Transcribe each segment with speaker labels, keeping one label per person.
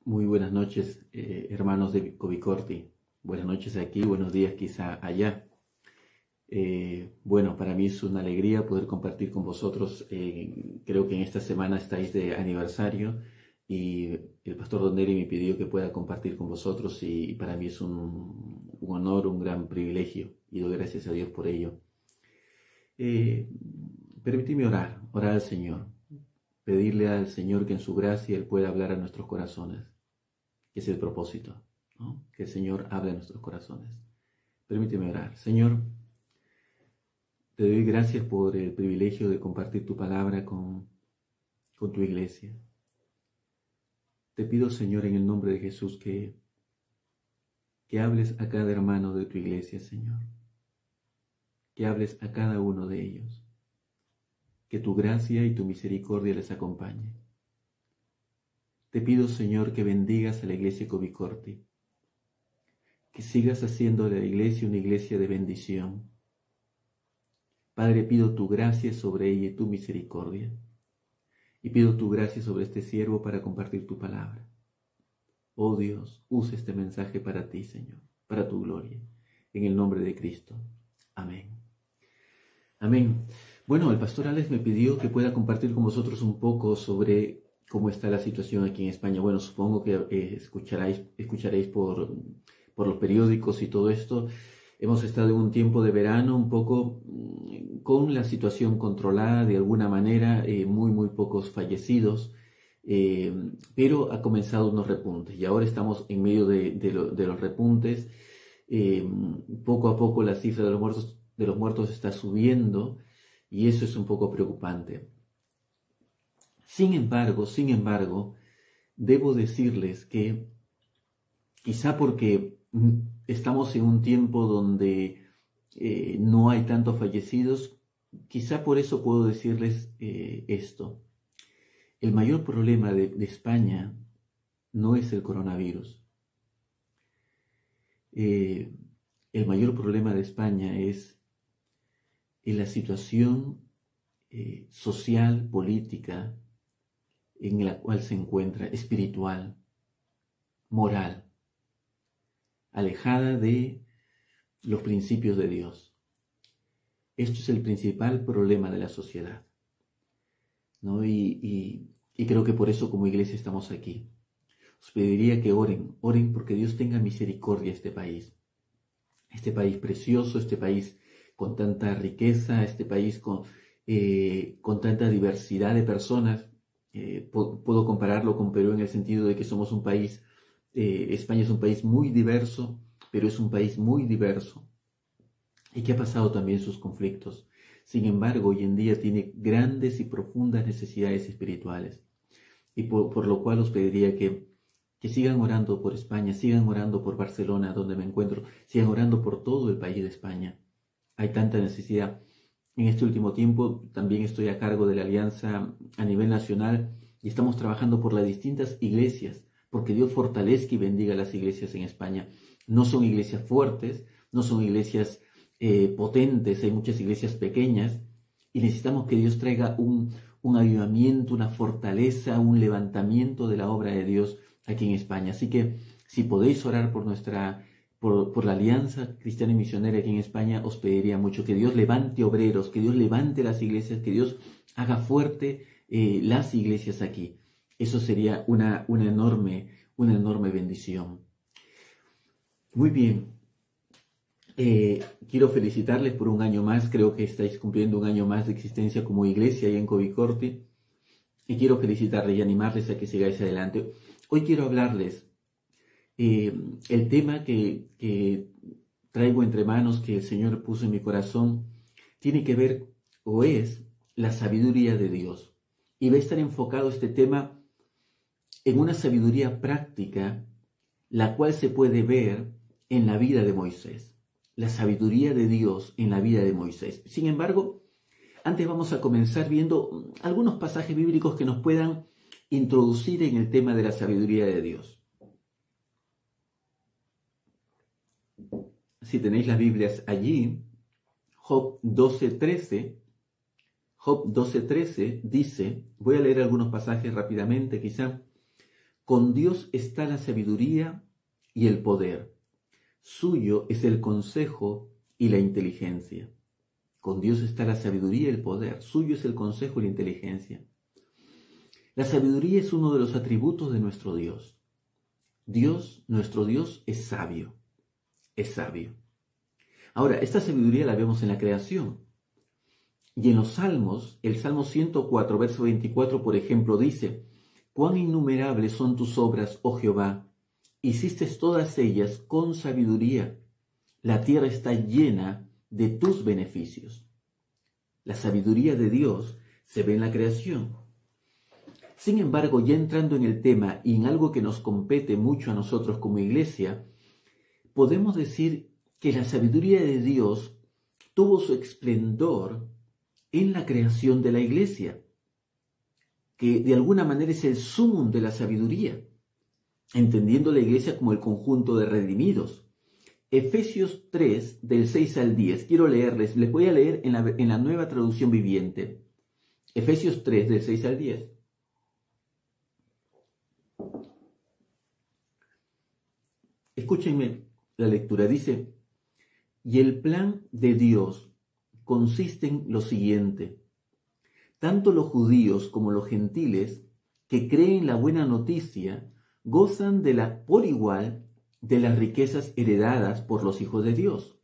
Speaker 1: Muy buenas noches, hermanos de Covicorti. Buenas noches aquí, buenos días quizá allá. Bueno, para mí es una alegría poder compartir con vosotros. Creo que en esta semana estáis de aniversario y el pastor Don Neri me pidió que pueda compartir con vosotros y para mí es un honor, un gran privilegio y doy gracias a Dios por ello. Permíteme orar al Señor, pedirle al Señor que en su gracia Él pueda hablar a nuestros corazones, que es el propósito, ¿no? Que el Señor hable a nuestros corazones. Permíteme orar. Señor, te doy gracias por el privilegio de compartir tu palabra con tu iglesia. Te pido, Señor, en el nombre de Jesús, que hables a cada hermano de tu iglesia, Señor. Que hables a cada uno de ellos. Que tu gracia y tu misericordia les acompañe. Te pido, Señor, que bendigas a la iglesia Covicorti, que sigas haciendo de la iglesia una iglesia de bendición. Padre, pido tu gracia sobre ella y tu misericordia, y pido tu gracia sobre este siervo para compartir tu palabra. Oh Dios, usa este mensaje para ti, Señor, para tu gloria, en el nombre de Cristo. Amén. Amén. Bueno, el pastor Alex me pidió que pueda compartir con vosotros un poco sobre cómo está la situación aquí en España. Bueno, supongo que escucharéis por los periódicos y todo esto. Hemos estado en un tiempo de verano un poco con la situación controlada de alguna manera, muy pocos fallecidos, pero ha comenzado unos repuntes y ahora estamos en medio de los repuntes. Poco a poco la cifra de los muertos está subiendo y eso es un poco preocupante. Sin embargo, debo decirles que quizá porque estamos en un tiempo donde no hay tantos fallecidos, quizá por eso puedo decirles esto. El mayor problema de España no es el coronavirus. El mayor problema de España es la situación social, política, en la cual se encuentra, espiritual, moral, alejada de los principios de Dios. Esto es el principal problema de la sociedad, ¿no? Y creo que por eso como iglesia estamos aquí. Os pediría que oren porque Dios tenga misericordia a este país precioso, este país con tanta riqueza, este país con tanta diversidad de personas. Puedo compararlo con Perú en el sentido de que somos un país, España es un país muy diverso, pero es un país muy diverso y que ha pasado también sus conflictos. Sin embargo, hoy en día tiene grandes y profundas necesidades espirituales y por lo cual os pediría que sigan orando por España, sigan orando por Barcelona, donde me encuentro, sigan orando por todo el país de España. Hay tanta necesidad. En este último tiempo también estoy a cargo de la alianza a nivel nacional y estamos trabajando por las distintas iglesias, porque Dios fortalezca y bendiga las iglesias en España. No son iglesias fuertes, no son iglesias potentes, hay muchas iglesias pequeñas y necesitamos que Dios traiga un avivamiento, una fortaleza, un levantamiento de la obra de Dios aquí en España. Así que si podéis orar por la Alianza Cristiana y Misionera aquí en España, os pediría mucho que Dios levante obreros, que Dios levante las iglesias, que Dios haga fuerte las iglesias aquí. Eso sería una enorme bendición. Muy bien. Quiero felicitarles por un año más. Creo que estáis cumpliendo un año más de existencia como iglesia ahí en Covicorti. Y quiero felicitarles y animarles a que sigáis adelante. Hoy quiero hablarles el tema que traigo entre manos, que el Señor puso en mi corazón, tiene que ver o es la sabiduría de Dios. Y va a estar enfocado este tema en una sabiduría práctica, la cual se puede ver en la vida de Moisés. La sabiduría de Dios en la vida de Moisés. Sin embargo, antes vamos a comenzar viendo algunos pasajes bíblicos que nos puedan introducir en el tema de la sabiduría de Dios. Si tenéis las Biblias allí, Job 12:13 dice, voy a leer algunos pasajes rápidamente quizá, Con Dios está la sabiduría y el poder. Suyo es el consejo y la inteligencia. Con Dios está la sabiduría y el poder. Suyo es el consejo y la inteligencia. La sabiduría es uno de los atributos de nuestro Dios. Dios, nuestro Dios, es sabio. Es sabio. Ahora, esta sabiduría la vemos en la creación. Y en los Salmos, el Salmo 104, verso 24, por ejemplo, dice: «Cuán innumerables son tus obras, oh Jehová, hiciste todas ellas con sabiduría. La tierra está llena de tus beneficios». La sabiduría de Dios se ve en la creación. Sin embargo, ya entrando en el tema y en algo que nos compete mucho a nosotros como iglesia, podemos decir que la sabiduría de Dios tuvo su esplendor en la creación de la iglesia, que de alguna manera es el sumum de la sabiduría, entendiendo la iglesia como el conjunto de redimidos. Efesios 3, del 6 al 10, quiero leerles, les voy a leer en la Nueva Traducción Viviente. Efesios 3, del 6 al 10. Escúchenme la lectura, dice: «Y el plan de Dios consiste en lo siguiente: tanto los judíos como los gentiles que creen la buena noticia gozan por igual de las riquezas heredadas por los hijos de Dios.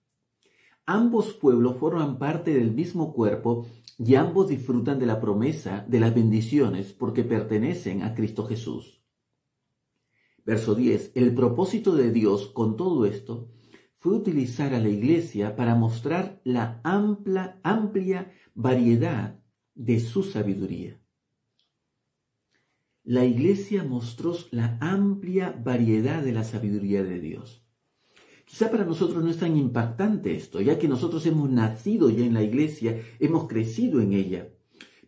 Speaker 1: Ambos pueblos forman parte del mismo cuerpo y ambos disfrutan de la promesa de las bendiciones porque pertenecen a Cristo Jesús». Verso 10. El propósito de Dios con todo esto fue utilizar a la iglesia para mostrar la amplia variedad de su sabiduría. La iglesia mostró la amplia variedad de la sabiduría de Dios. Quizá para nosotros no es tan impactante esto, ya que nosotros hemos nacido ya en la iglesia, hemos crecido en ella.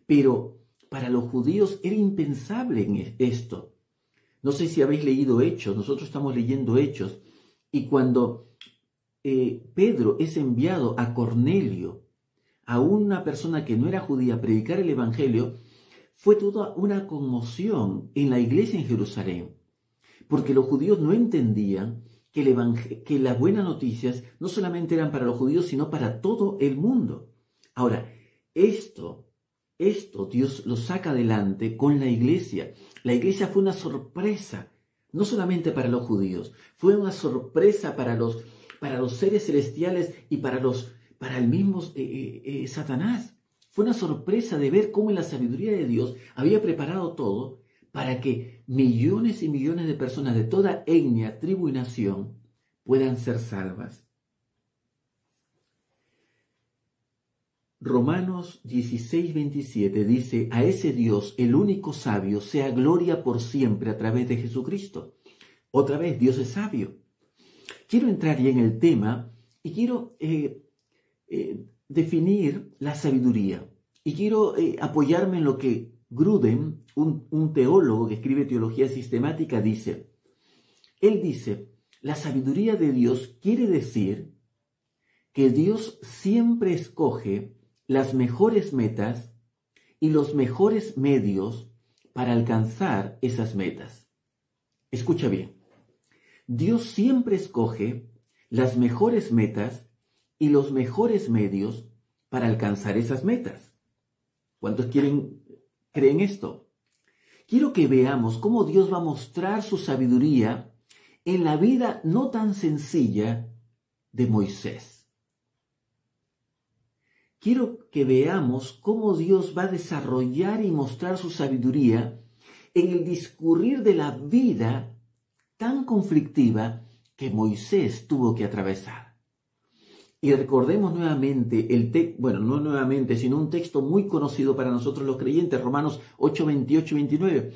Speaker 1: Pero para los judíos era impensable esto. No sé si habéis leído Hechos, nosotros estamos leyendo Hechos, y cuando Pedro es enviado a Cornelio, a una persona que no era judía, a predicar el evangelio, fue toda una conmoción en la iglesia en Jerusalén, porque los judíos no entendían que las buenas noticias no solamente eran para los judíos, sino para todo el mundo. Ahora, esto Dios lo saca adelante con la iglesia. La iglesia fue una sorpresa, no solamente para los judíos, fue una sorpresa para los seres celestiales y para el mismo Satanás. Fue una sorpresa de ver cómo en la sabiduría de Dios había preparado todo para que millones y millones de personas de toda etnia, tribu y nación puedan ser salvas. Romanos 16, 27 dice: «A ese Dios, el único sabio, sea gloria por siempre a través de Jesucristo». Otra vez, Dios es sabio. Quiero entrar ya en el tema y quiero definir la sabiduría. Y quiero apoyarme en lo que Grudem, un teólogo que escribe teología sistemática, dice. Él dice: la sabiduría de Dios quiere decir que Dios siempre escoge las mejores metas y los mejores medios para alcanzar esas metas. Escucha bien. Dios siempre escoge las mejores metas y los mejores medios para alcanzar esas metas. ¿Cuántos creen esto? Quiero que veamos cómo Dios va a mostrar su sabiduría en la vida no tan sencilla de Moisés. Quiero que veamos cómo Dios va a desarrollar y mostrar su sabiduría en el discurrir de la vida tan conflictiva que Moisés tuvo que atravesar. Y recordemos nuevamente no nuevamente, sino un texto muy conocido para nosotros los creyentes, Romanos 8, 28 y 29.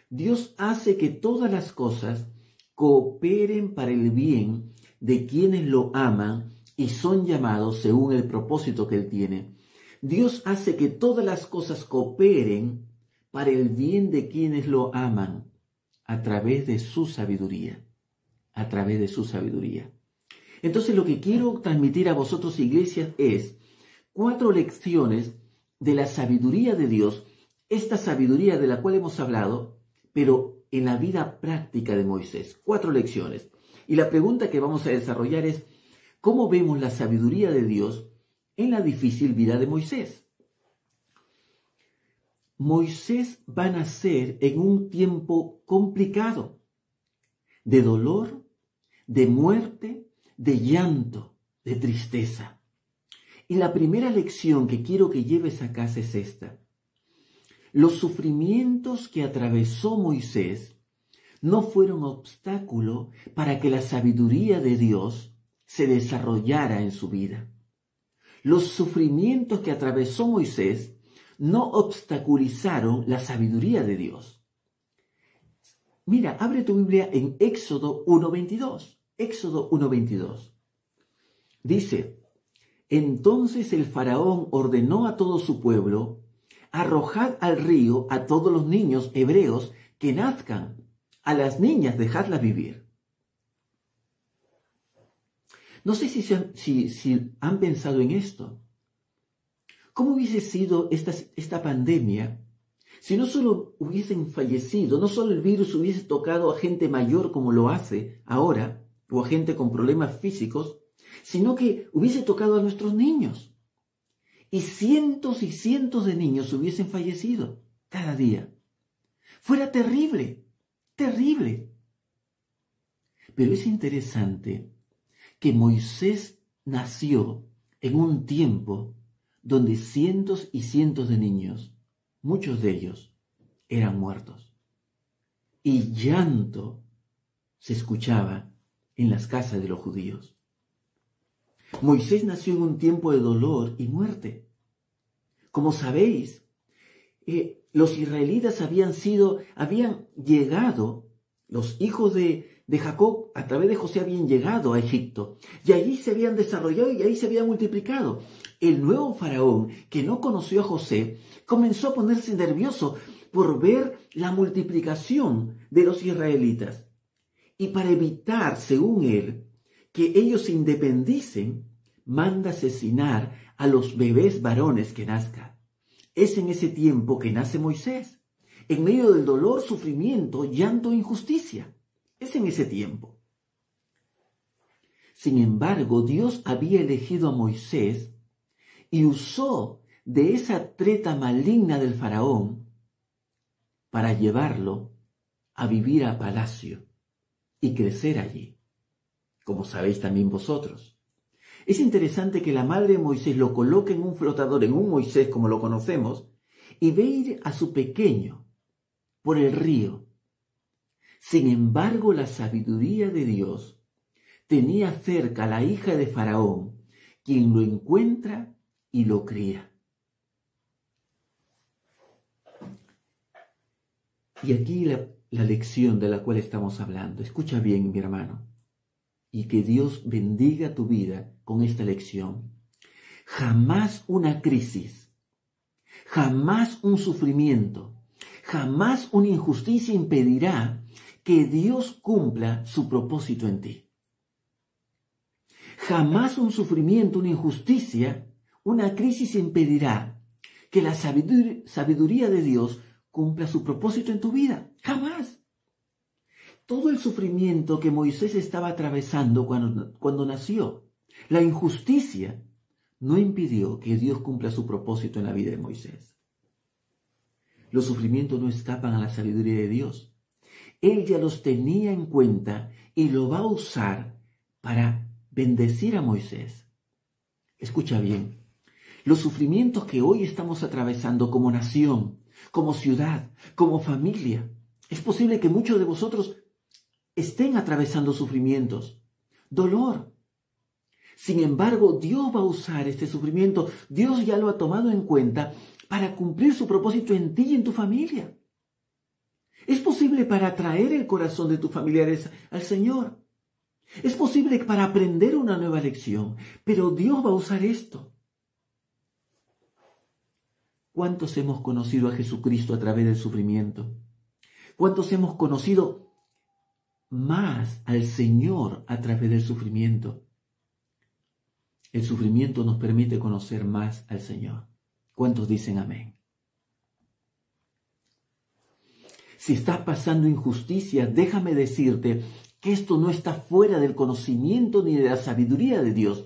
Speaker 1: Dios hace que todas las cosas cooperen para el bien de quienes lo aman y son llamados según el propósito que Él tiene. Dios hace que todas las cosas cooperen para el bien de quienes lo aman a través de su sabiduría. A través de su sabiduría. Entonces lo que quiero transmitir a vosotros, iglesias, es 4 lecciones de la sabiduría de Dios, esta sabiduría de la cual hemos hablado, pero en la vida práctica de Moisés. 4 lecciones. Y la pregunta que vamos a desarrollar es, ¿cómo vemos la sabiduría de Dios en la difícil vida de Moisés? Moisés va a nacer en un tiempo complicado, de dolor, de muerte, de llanto, de tristeza. Y la primera lección que quiero que lleves a casa es esta. Los sufrimientos que atravesó Moisés no fueron obstáculo para que la sabiduría de Dios se desarrollara en su vida. Los sufrimientos que atravesó Moisés no obstaculizaron la sabiduría de Dios. Mira, abre tu Biblia en Éxodo 1:22. Éxodo 1:22. Dice, entonces el faraón ordenó a todo su pueblo, arrojad al río a todos los niños hebreos que nazcan, a las niñas dejadlas vivir. No sé si han pensado en esto. ¿Cómo hubiese sido esta pandemia si no solo hubiesen fallecido, no solo el virus hubiese tocado a gente mayor como lo hace ahora, o a gente con problemas físicos, sino que hubiese tocado a nuestros niños? Y cientos de niños hubiesen fallecido cada día. Fuera terrible, terrible. Pero es interesante que Moisés nació en un tiempo donde cientos y cientos de niños, muchos de ellos, eran muertos. Y llanto se escuchaba en las casas de los judíos. Moisés nació en un tiempo de dolor y muerte. Como sabéis, los israelitas habían llegado, los hijos de Jacob, a través de José habían llegado a Egipto, y allí se habían desarrollado y ahí se habían multiplicado. El nuevo faraón, que no conoció a José, comenzó a ponerse nervioso por ver la multiplicación de los israelitas. Y para evitar, según él, que ellos se independicen, manda asesinar a los bebés varones que nazcan. Es en ese tiempo que nace Moisés, en medio del dolor, sufrimiento, llanto e injusticia. Es en ese tiempo. Sin embargo, Dios había elegido a Moisés y usó de esa treta maligna del faraón para llevarlo a vivir a palacio y crecer allí, como sabéis también vosotros. Es interesante que la madre de Moisés lo coloque en un flotador, en un Moisés como lo conocemos, y ve ir a su pequeño por el río. Sin embargo, la sabiduría de Dios tenía cerca a la hija de Faraón, quien lo encuentra y lo cría. Y aquí la lección de la cual estamos hablando. Escucha bien, mi hermano, y que Dios bendiga tu vida con esta lección. Jamás una crisis, jamás un sufrimiento, jamás una injusticia impedirá que Dios cumpla su propósito en ti. Jamás un sufrimiento, una injusticia, una crisis impedirá que la sabiduría de Dios cumpla su propósito en tu vida. Jamás. Todo el sufrimiento que Moisés estaba atravesando cuando nació, la injusticia, no impidió que Dios cumpla su propósito en la vida de Moisés. Los sufrimientos no escapan a la sabiduría de Dios. Él ya los tenía en cuenta y lo va a usar para bendecir a Moisés. Escucha bien, los sufrimientos que hoy estamos atravesando como nación, como ciudad, como familia, es posible que muchos de vosotros estén atravesando sufrimientos, dolor. Sin embargo, Dios va a usar este sufrimiento, Dios ya lo ha tomado en cuenta para cumplir su propósito en ti y en tu familia. Es posible para atraer el corazón de tus familiares al Señor. Es posible para aprender una nueva lección, pero Dios va a usar esto. ¿Cuántos hemos conocido a Jesucristo a través del sufrimiento? ¿Cuántos hemos conocido más al Señor a través del sufrimiento? El sufrimiento nos permite conocer más al Señor. ¿Cuántos dicen amén? Si estás pasando injusticia, déjame decirte que esto no está fuera del conocimiento ni de la sabiduría de Dios.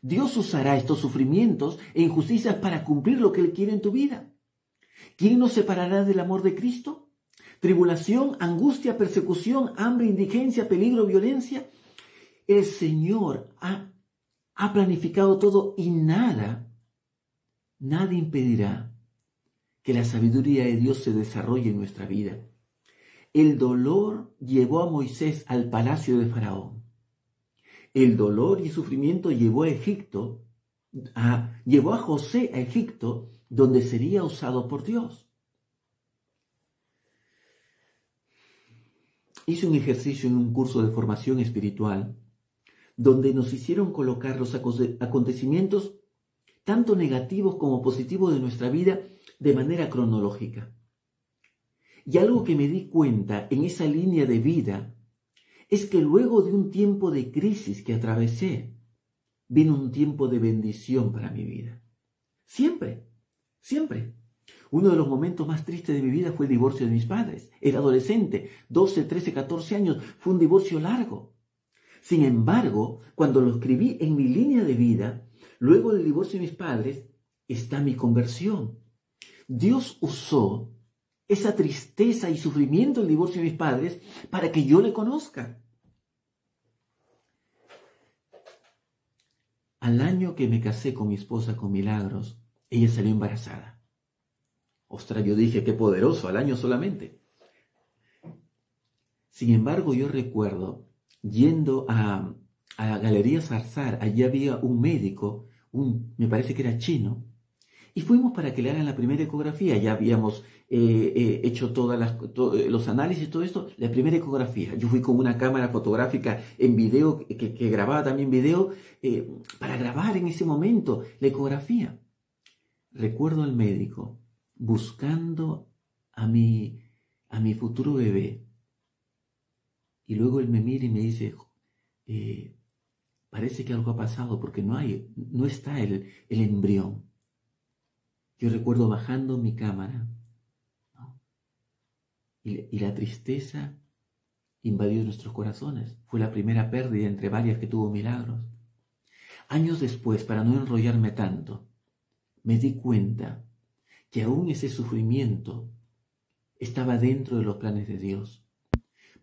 Speaker 1: Dios usará estos sufrimientos e injusticias para cumplir lo que Él quiere en tu vida. ¿Quién nos separará del amor de Cristo? ¿Tribulación, angustia, persecución, hambre, indigencia, peligro, violencia? El Señor ha planificado todo y nada impedirá que la sabiduría de Dios se desarrolle en nuestra vida. El dolor llevó a Moisés al palacio de Faraón. El dolor y sufrimiento llevó a José a Egipto, donde sería usado por Dios. Hice un ejercicio en un curso de formación espiritual, donde nos hicieron colocar los acontecimientos, tanto negativos como positivos de nuestra vida, de manera cronológica. Y algo que me di cuenta en esa línea de vida es que luego de un tiempo de crisis que atravesé, vino un tiempo de bendición para mi vida. Siempre, siempre. Uno de los momentos más tristes de mi vida fue el divorcio de mis padres. Era adolescente, 12, 13, 14 años. Fue un divorcio largo. Sin embargo, cuando lo escribí en mi línea de vida, luego del divorcio de mis padres, está mi conversión. Dios usó esa tristeza y sufrimiento del divorcio de mis padres para que yo le conozca. Al año que me casé con mi esposa con milagros, ella salió embarazada. Ostras, yo dije, qué poderoso, al año solamente. Sin embargo, yo recuerdo yendo a la Galería Zarzar, allí había un médico, me parece que era chino, y fuimos para que le hagan la primera ecografía. Ya habíamos hecho todos los análisis y todo esto, la primera ecografía. Yo fui con una cámara fotográfica en video, que grababa también video, para grabar en ese momento la ecografía. Recuerdo al médico buscando a mi futuro bebé. Y luego él me mira y me dice, parece que algo ha pasado porque no está el embrión. Yo recuerdo bajando mi cámara, ¿no? y la tristeza invadió nuestros corazones. Fue la primera pérdida entre varias que tuvo Milagros. Años después, para no enrollarme tanto, me di cuenta que aún ese sufrimiento estaba dentro de los planes de Dios.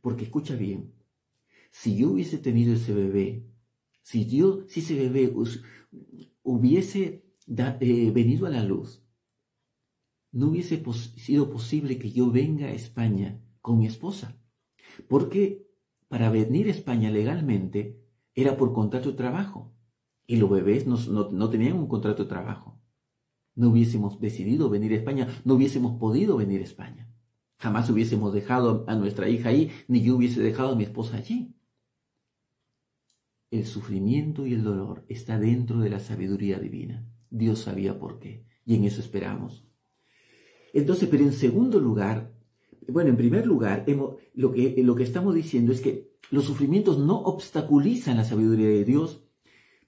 Speaker 1: Porque escucha bien, si yo hubiese tenido ese bebé, si ese bebé hubiese venido a la luz, no hubiese sido posible que yo venga a España con mi esposa. Porque para venir a España legalmente era por contrato de trabajo. Y los bebés no tenían un contrato de trabajo. No hubiésemos decidido venir a España, no hubiésemos podido venir a España. Jamás hubiésemos dejado a nuestra hija ahí, ni yo hubiese dejado a mi esposa allí. El sufrimiento y el dolor está dentro de la sabiduría divina. Dios sabía por qué, y en eso esperamos. Entonces, pero en segundo lugar, bueno, en primer lugar, lo que estamos diciendo es que los sufrimientos no obstaculizan la sabiduría de Dios,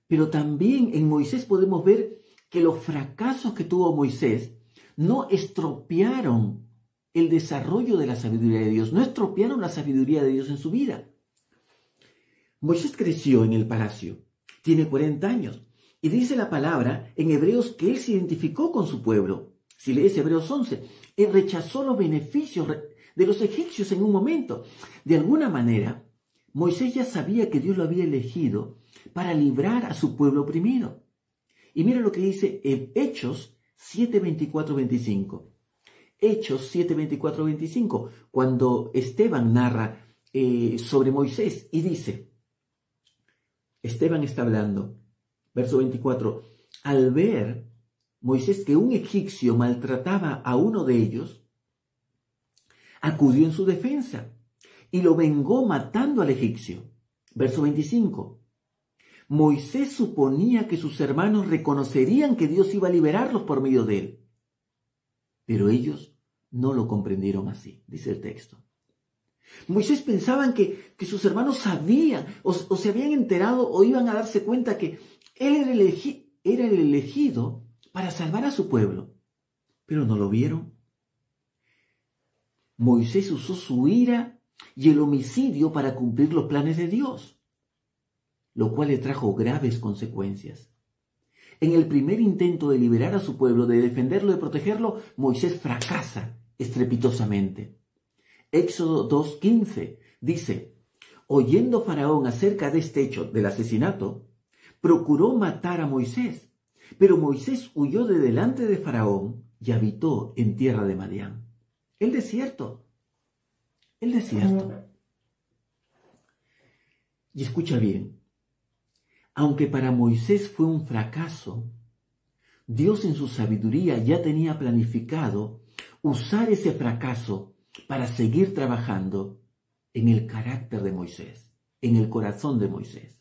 Speaker 1: pero también en Moisés podemos ver que los fracasos que tuvo Moisés no estropearon el desarrollo de la sabiduría de Dios, no estropearon la sabiduría de Dios en su vida. Moisés creció en el palacio, tiene 40 años, y dice la palabra en Hebreos que él se identificó con su pueblo. Si lees Hebreos 11, él rechazó los beneficios de los egipcios en un momento. De alguna manera, Moisés ya sabía que Dios lo había elegido para librar a su pueblo oprimido. Y mira lo que dice en Hechos 7, 24, 25. Hechos 7, 24, 25, cuando Esteban narra sobre Moisés y dice, Esteban está hablando, verso 24, al ver Moisés que un egipcio maltrataba a uno de ellos, acudió en su defensa y lo vengó matando al egipcio. Verso 25. Moisés suponía que sus hermanos reconocerían que Dios iba a liberarlos por medio de él. Pero ellos no lo comprendieron así, dice el texto. Moisés pensaban que sus hermanos sabían o se habían enterado o iban a darse cuenta que él era el elegido para salvar a su pueblo, pero no lo vieron. Moisés usó su ira y el homicidio para cumplir los planes de Dios, lo cual le trajo graves consecuencias. En el primer intento de liberar a su pueblo, de defenderlo, de protegerlo, Moisés fracasa estrepitosamente. Éxodo 2:15 dice: oyendo Faraón acerca de este hecho del asesinato, procuró matar a Moisés, pero Moisés huyó de delante de Faraón y habitó en tierra de Madián. El desierto. El desierto. Y escucha bien, aunque para Moisés fue un fracaso, Dios en su sabiduría ya tenía planificado usar ese fracaso para seguir trabajando en el carácter de Moisés, en el corazón de Moisés.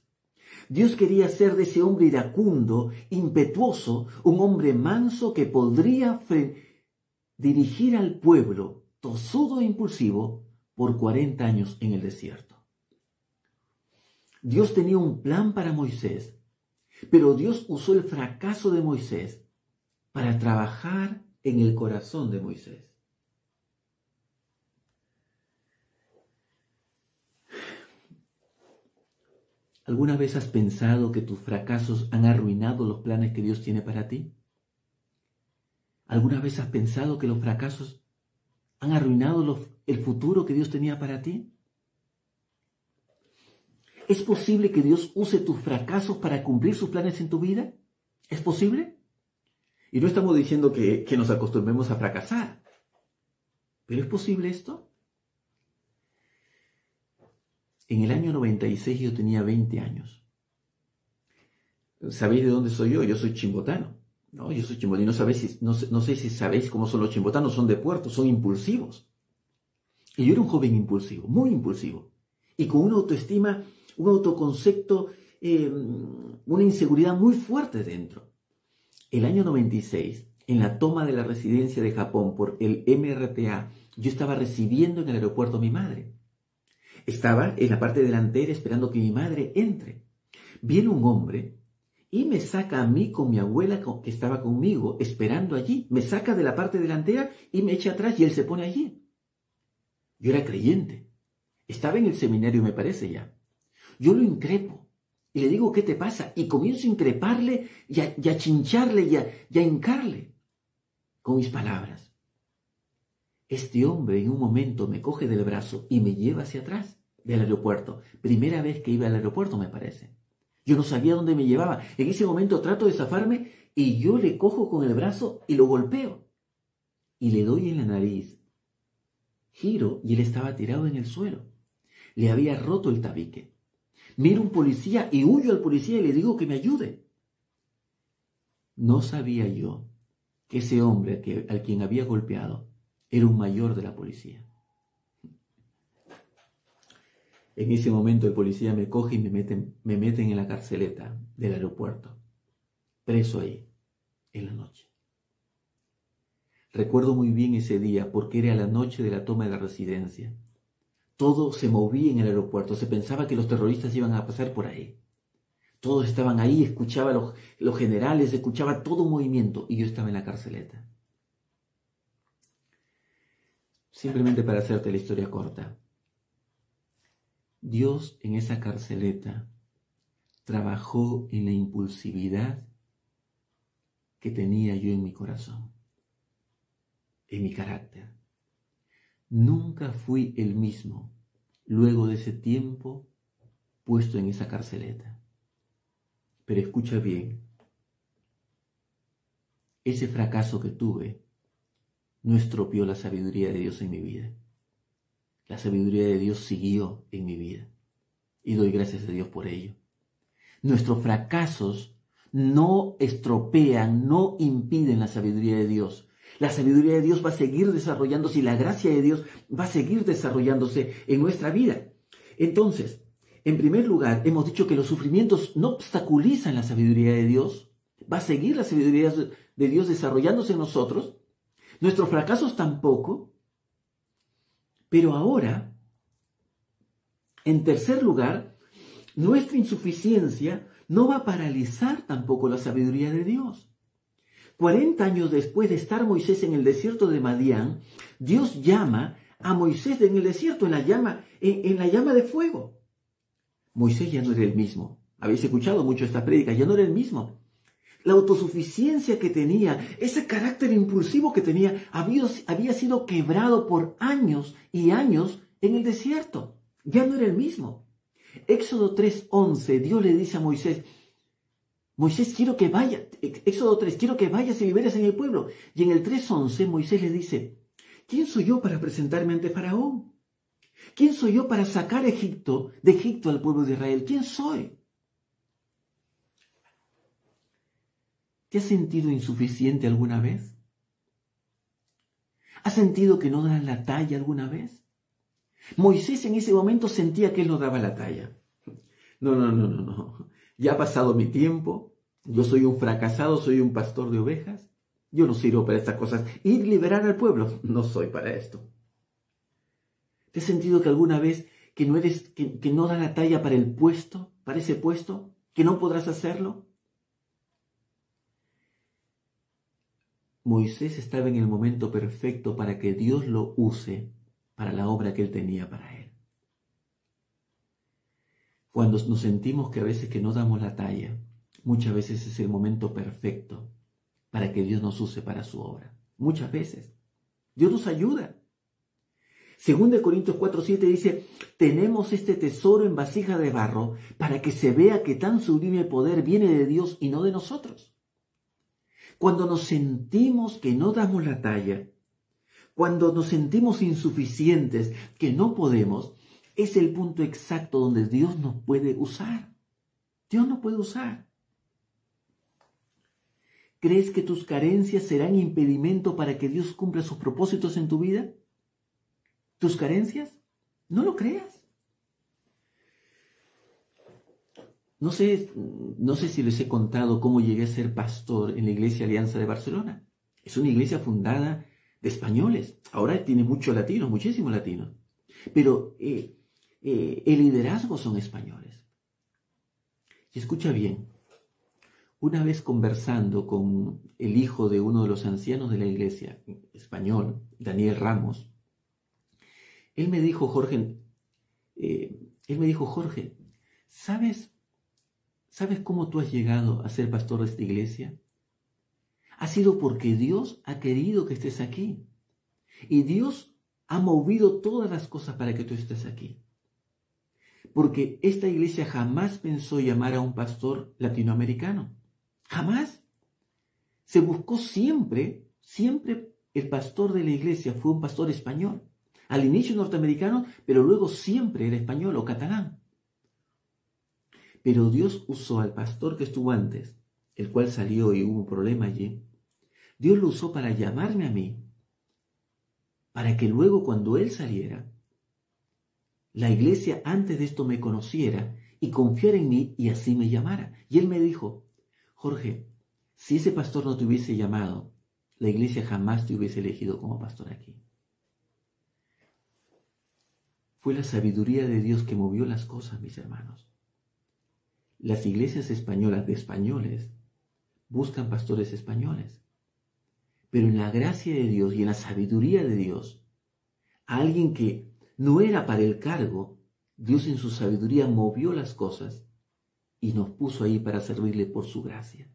Speaker 1: Dios quería hacer de ese hombre iracundo, impetuoso, un hombre manso que podría dirigir al pueblo tosudo e impulsivo por 40 años en el desierto. Dios tenía un plan para Moisés, pero Dios usó el fracaso de Moisés para trabajar en el corazón de Moisés. ¿Alguna vez has pensado que tus fracasos han arruinado los planes que Dios tiene para ti? ¿Alguna vez has pensado que los fracasos han arruinado el futuro que Dios tenía para ti? ¿Es posible que Dios use tus fracasos para cumplir sus planes en tu vida? ¿Es posible? Y no estamos diciendo que nos acostumbremos a fracasar. ¿Pero es posible esto? En el año 96 yo tenía 20 años. ¿Sabéis de dónde soy yo? Yo soy chimbotano. No, yo soy chimbotano. No sé si sabéis cómo son los chimbotanos. Son de puerto, son impulsivos. Y yo era un joven impulsivo, muy impulsivo. Y con una autoestima, un autoconcepto, una inseguridad muy fuerte dentro. El año 96, en la toma de la residencia de Japón por el MRTA, yo estaba recibiendo en el aeropuerto a mi madre. Estaba en la parte delantera esperando que mi madre entre. Viene un hombre y me saca a mí con mi abuela que estaba conmigo, esperando allí. Me saca de la parte delantera y me echa atrás y él se pone allí. Yo era creyente. Estaba en el seminario, me parece ya. Yo lo increpo y le digo, ¿qué te pasa? Y comienzo a increparle y a chincharle y a hincarle con mis palabras. Este hombre en un momento me coge del brazo y me lleva hacia atrás del aeropuerto. Primera vez que iba al aeropuerto, me parece. Yo no sabía dónde me llevaba. En ese momento trato de zafarme y yo le cojo con el brazo y lo golpeo. Y le doy en la nariz. Giro y él estaba tirado en el suelo. Le había roto el tabique. Miro un policía y huyo al policía y le digo que me ayude. No sabía yo que ese hombre al quien había golpeado era un mayor de la policía. En ese momento el policía me coge y me meten en la carceleta del aeropuerto, preso ahí, en la noche. Recuerdo muy bien ese día porque era la noche de la toma de la residencia. Todo se movía en el aeropuerto, se pensaba que los terroristas iban a pasar por ahí. Todos estaban ahí, escuchaba los generales, escuchaba todo un movimiento y yo estaba en la carceleta. Simplemente para hacerte la historia corta. Dios en esa carceleta trabajó en la impulsividad que tenía yo en mi corazón, en mi carácter. Nunca fui el mismo luego de ese tiempo puesto en esa carceleta. Pero escucha bien, ese fracaso que tuve no estropeó la sabiduría de Dios en mi vida. La sabiduría de Dios siguió en mi vida y doy gracias a Dios por ello. Nuestros fracasos no estropean, no impiden la sabiduría de Dios. La sabiduría de Dios va a seguir desarrollándose y la gracia de Dios va a seguir desarrollándose en nuestra vida. Entonces, en primer lugar, hemos dicho que los sufrimientos no obstaculizan la sabiduría de Dios. Va a seguir la sabiduría de Dios desarrollándose en nosotros. Nuestros fracasos tampoco. Pero ahora, en tercer lugar, nuestra insuficiencia no va a paralizar tampoco la sabiduría de Dios. 40 años después de estar Moisés en el desierto de Madián, Dios llama a Moisés en el desierto, en la llama de fuego. Moisés ya no era el mismo. Habéis escuchado mucho esta prédica, ya no era el mismo. La autosuficiencia que tenía, ese carácter impulsivo que tenía, había sido quebrado por años y años en el desierto. Ya no era el mismo. Éxodo 3:11, Dios le dice a Moisés, Moisés, quiero que vayas, Éxodo 3, quiero que vayas y liberes en el pueblo. Y en el 3:11 Moisés le dice, ¿quién soy yo para presentarme ante Faraón? ¿Quién soy yo para sacar de Egipto al pueblo de Israel? ¿Quién soy? ¿Te has sentido insuficiente alguna vez? ¿Has sentido que no das la talla alguna vez? Moisés en ese momento sentía que él no daba la talla. No. Ya ha pasado mi tiempo. Yo soy un fracasado, soy un pastor de ovejas. Yo no sirvo para estas cosas. Ir a liberar al pueblo, no soy para esto. ¿Te has sentido que alguna vez que no da la talla para el puesto, para ese puesto, que no podrás hacerlo? Moisés estaba en el momento perfecto para que Dios lo use para la obra que él tenía para él. Cuando nos sentimos que a veces que no damos la talla, muchas veces es el momento perfecto para que Dios nos use para su obra. Muchas veces. Dios nos ayuda. 2 Corintios 4:7 dice, tenemos este tesoro en vasija de barro para que se vea que tan sublime poder viene de Dios y no de nosotros. Cuando nos sentimos que no damos la talla, cuando nos sentimos insuficientes, que no podemos, es el punto exacto donde Dios nos puede usar. Dios nos puede usar. ¿Crees que tus carencias serán impedimento para que Dios cumpla sus propósitos en tu vida? ¿Tus carencias? No lo creas. No sé si les he contado cómo llegué a ser pastor en la Iglesia Alianza de Barcelona. Es una iglesia fundada de españoles. Ahora tiene muchos latinos, muchísimos latinos. Pero el liderazgo son españoles. Y escucha bien, una vez conversando con el hijo de uno de los ancianos de la iglesia, español, Daniel Ramos, él me dijo, Jorge, ¿sabes cómo tú has llegado a ser pastor de esta iglesia? Ha sido porque Dios ha querido que estés aquí. Y Dios ha movido todas las cosas para que tú estés aquí. Porque esta iglesia jamás pensó llamar a un pastor latinoamericano. Jamás. Se buscó siempre el pastor de la iglesia fue un pastor español. Al inicio norteamericano, pero luego siempre era español o catalán. Pero Dios usó al pastor que estuvo antes, el cual salió y hubo un problema allí. Dios lo usó para llamarme a mí, para que luego cuando él saliera, la iglesia antes de esto me conociera y confiara en mí y así me llamara. Y él me dijo, Jorge, si ese pastor no te hubiese llamado, la iglesia jamás te hubiese elegido como pastor aquí. Fue la sabiduría de Dios que movió las cosas, mis hermanos. Las iglesias españolas de españoles buscan pastores españoles. Pero en la gracia de Dios y en la sabiduría de Dios, a alguien que no era para el cargo, Dios en su sabiduría movió las cosas y nos puso ahí para servirle por su gracia.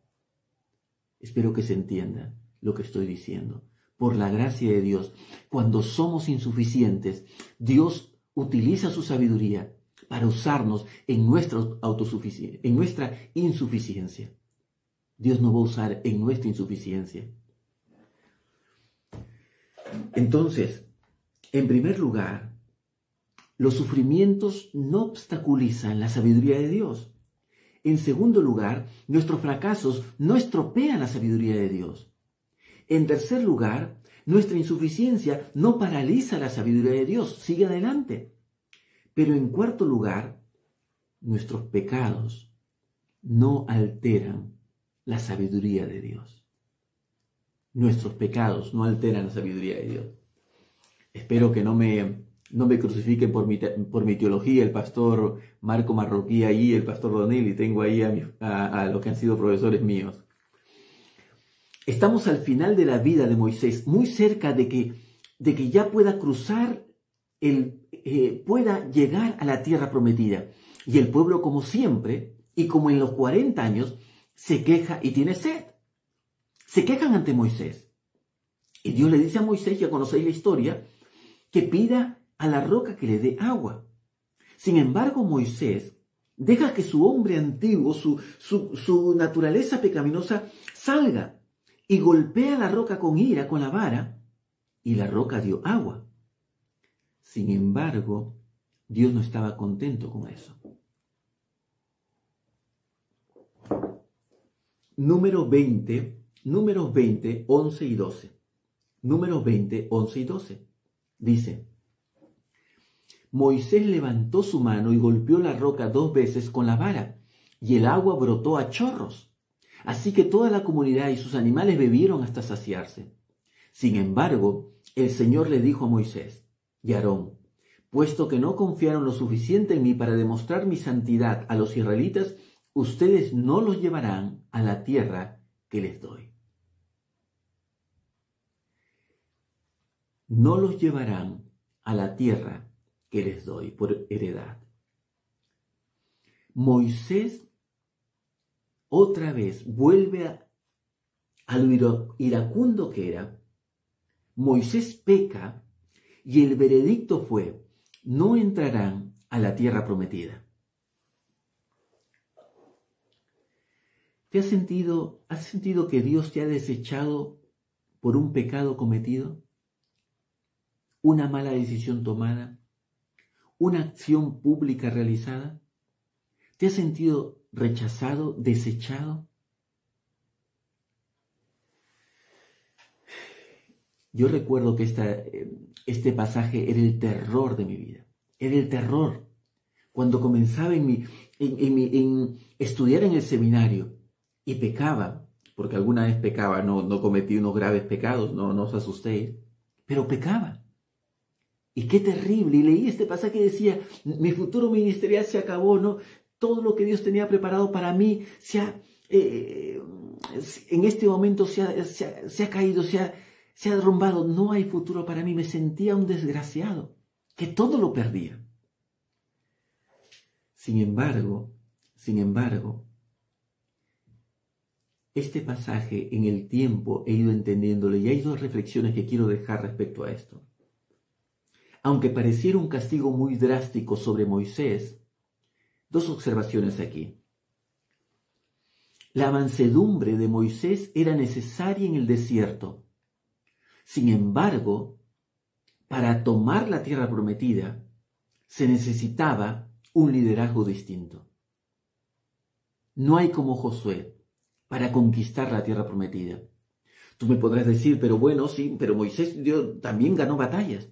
Speaker 1: Espero que se entienda lo que estoy diciendo. Por la gracia de Dios, cuando somos insuficientes, Dios utiliza su sabiduría para usarnos en nuestra insuficiencia. Dios nos va a usar en nuestra insuficiencia. Entonces, en primer lugar, los sufrimientos no obstaculizan la sabiduría de Dios. En segundo lugar, nuestros fracasos no estropean la sabiduría de Dios. En tercer lugar, nuestra insuficiencia no paraliza la sabiduría de Dios, sigue adelante. Pero en cuarto lugar, nuestros pecados no alteran la sabiduría de Dios. Nuestros pecados no alteran la sabiduría de Dios. Espero que no me crucifiquen por mi teología, el pastor Marco Marroquí ahí, el pastor Donelli, tengo ahí a los que han sido profesores míos. Estamos al final de la vida de Moisés, muy cerca de que ya pueda cruzar pueda llegar a la tierra prometida. Y el pueblo, como siempre, y como en los 40 años, se queja y tiene sed. Se quejan ante Moisés. Y Dios le dice a Moisés, ya conocéis la historia, que pida a la roca que le dé agua. Sin embargo, Moisés deja que su hombre antiguo, su naturaleza pecaminosa, salga y golpea la roca con ira, con la vara, y la roca dio agua. Sin embargo, Dios no estaba contento con eso. Números 20, 11 y 12. Números 20, 11 y 12. Dice: Moisés levantó su mano y golpeó la roca 2 veces con la vara, y el agua brotó a chorros. Así que toda la comunidad y sus animales bebieron hasta saciarse. Sin embargo, el Señor le dijo a Moisés y a Aarón: puesto que no confiaron lo suficiente en mí para demostrar mi santidad a los israelitas, ustedes no los llevarán a la tierra que les doy. No los llevarán a la tierra que les doy por heredad. Moisés otra vez vuelve a lo iracundo que era. Moisés peca y el veredicto fue: no entrarán a la tierra prometida. ¿Has sentido que Dios te ha desechado por un pecado cometido? ¿Una mala decisión tomada? ¿Una acción pública realizada? ¿Te has sentido rechazado, desechado? Yo recuerdo que este pasaje era el terror de mi vida. Era el terror. Cuando comenzaba en estudiar en el seminario y pecaba, porque alguna vez pecaba, no cometí unos graves pecados, no os asustéis, pero pecaba. Y qué terrible. Y leí este pasaje y decía: mi futuro ministerial se acabó, ¿no? Todo lo que Dios tenía preparado para mí en este momento se ha caído, se ha derrumbado. No hay futuro para mí. Me sentía un desgraciado, que todo lo perdía. Sin embargo, este pasaje en el tiempo he ido entendiéndolo y hay 2 reflexiones que quiero dejar respecto a esto. Aunque pareciera un castigo muy drástico sobre Moisés, 2 observaciones aquí. La mansedumbre de Moisés era necesaria en el desierto. Sin embargo, para tomar la tierra prometida, se necesitaba un liderazgo distinto. No hay como Josué para conquistar la tierra prometida. Tú me podrás decir: pero bueno, sí, pero Moisés también ganó batallas.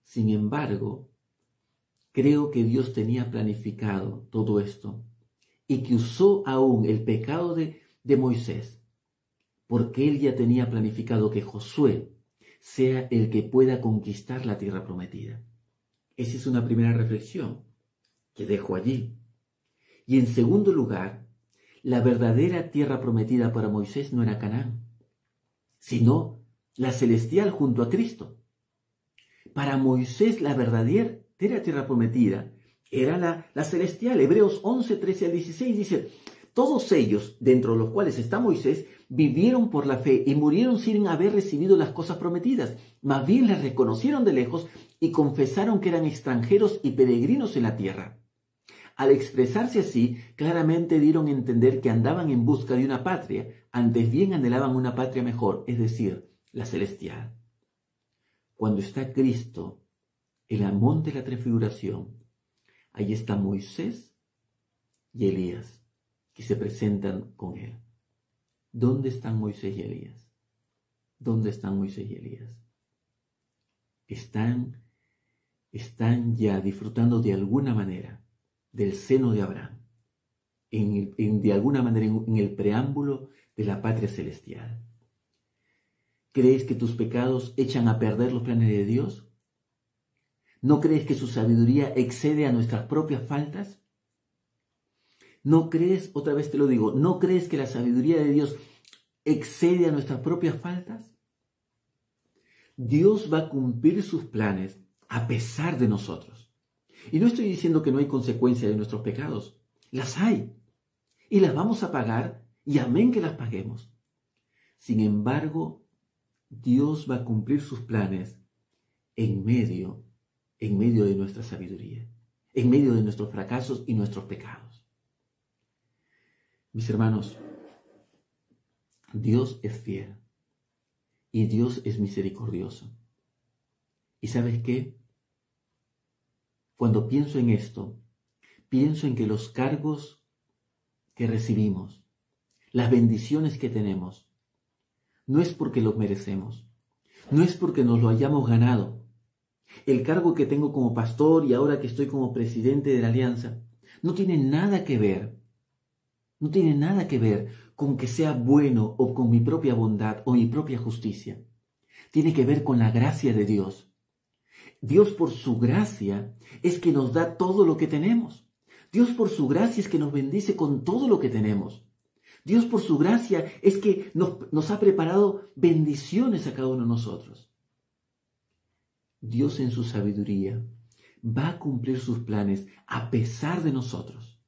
Speaker 1: Sin embargo, creo que Dios tenía planificado todo esto y que usó aún el pecado de Moisés, porque él ya tenía planificado que Josué sea el que pueda conquistar la tierra prometida. Esa es una primera reflexión que dejo allí. Y en segundo lugar, la verdadera tierra prometida para Moisés no era Canaán, sino la celestial junto a Cristo. Para Moisés la verdadera tierra prometida era la celestial. Hebreos 11, 13 al 16 dice: todos ellos, dentro de los cuales está Moisés, vivieron por la fe y murieron sin haber recibido las cosas prometidas. Más bien las reconocieron de lejos y confesaron que eran extranjeros y peregrinos en la tierra. Al expresarse así, claramente dieron a entender que andaban en busca de una patria, antes bien anhelaban una patria mejor, es decir, la celestial. Cuando está Cristo en el monte de la transfiguración, ahí está Moisés y Elías, que se presentan con él. ¿Dónde están Moisés y Elías? ¿Dónde están Moisés y Elías? Están ya disfrutando de alguna manera del seno de Abraham, de alguna manera en el preámbulo de la patria celestial. ¿Crees que tus pecados echan a perder los planes de Dios? ¿No crees que su sabiduría excede a nuestras propias faltas? ¿No crees, otra vez te lo digo, no crees que la sabiduría de Dios excede a nuestras propias faltas? Dios va a cumplir sus planes a pesar de nosotros. Y no estoy diciendo que no hay consecuencias de nuestros pecados. Las hay. Y las vamos a pagar, y amén que las paguemos. Sin embargo, Dios va a cumplir sus planes en medio de nuestra sabiduría, en medio de nuestros fracasos y nuestros pecados. Mis hermanos, Dios es fiel y Dios es misericordioso. ¿Y sabes qué? Cuando pienso en esto, pienso en que los cargos que recibimos, las bendiciones que tenemos, no es porque los merecemos, no es porque nos lo hayamos ganado. El cargo que tengo como pastor y ahora que estoy como presidente de la Alianza, no tiene nada que ver, no tiene nada que ver con que sea bueno o con mi propia bondad o mi propia justicia. Tiene que ver con la gracia de Dios. Dios por su gracia es que nos da todo lo que tenemos. Dios por su gracia es que nos bendice con todo lo que tenemos. Dios por su gracia es que nos ha preparado bendiciones a cada uno de nosotros. Dios en su sabiduría va a cumplir sus planes a pesar de nosotros,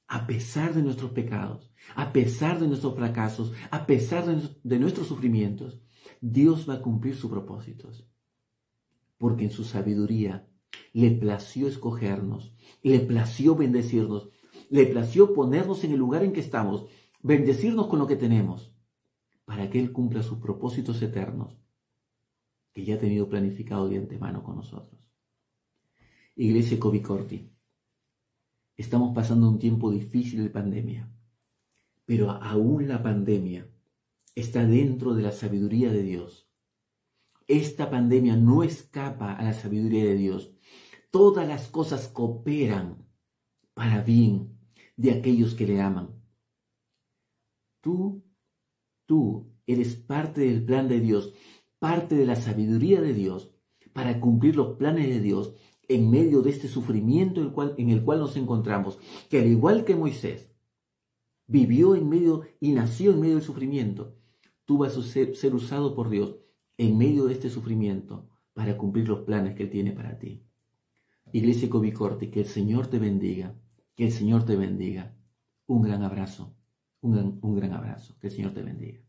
Speaker 1: a pesar de nuestros pecados, a pesar de nuestros fracasos, a pesar de nuestros sufrimientos. Dios va a cumplir sus propósitos, porque en su sabiduría le plació escogernos, le plació bendecirnos, le plació ponernos en el lugar en que estamos, bendecirnos con lo que tenemos, para que Él cumpla sus propósitos eternos que ya ha tenido planificado de antemano con nosotros. Iglesia Covicorti, estamos pasando un tiempo difícil de pandemia, pero aún la pandemia está dentro de la sabiduría de Dios. Esta pandemia no escapa a la sabiduría de Dios. Todas las cosas cooperan para bien de aquellos que le aman. Tú eres parte del plan de Dios, parte de la sabiduría de Dios para cumplir los planes de Dios en medio de este sufrimiento en el cual nos encontramos, que al igual que Moisés vivió en medio y nació en medio del sufrimiento, tú vas a ser usado por Dios en medio de este sufrimiento para cumplir los planes que Él tiene para ti. Iglesia Covicorti, que el Señor te bendiga, que el Señor te bendiga. Un gran abrazo, un gran abrazo, que el Señor te bendiga.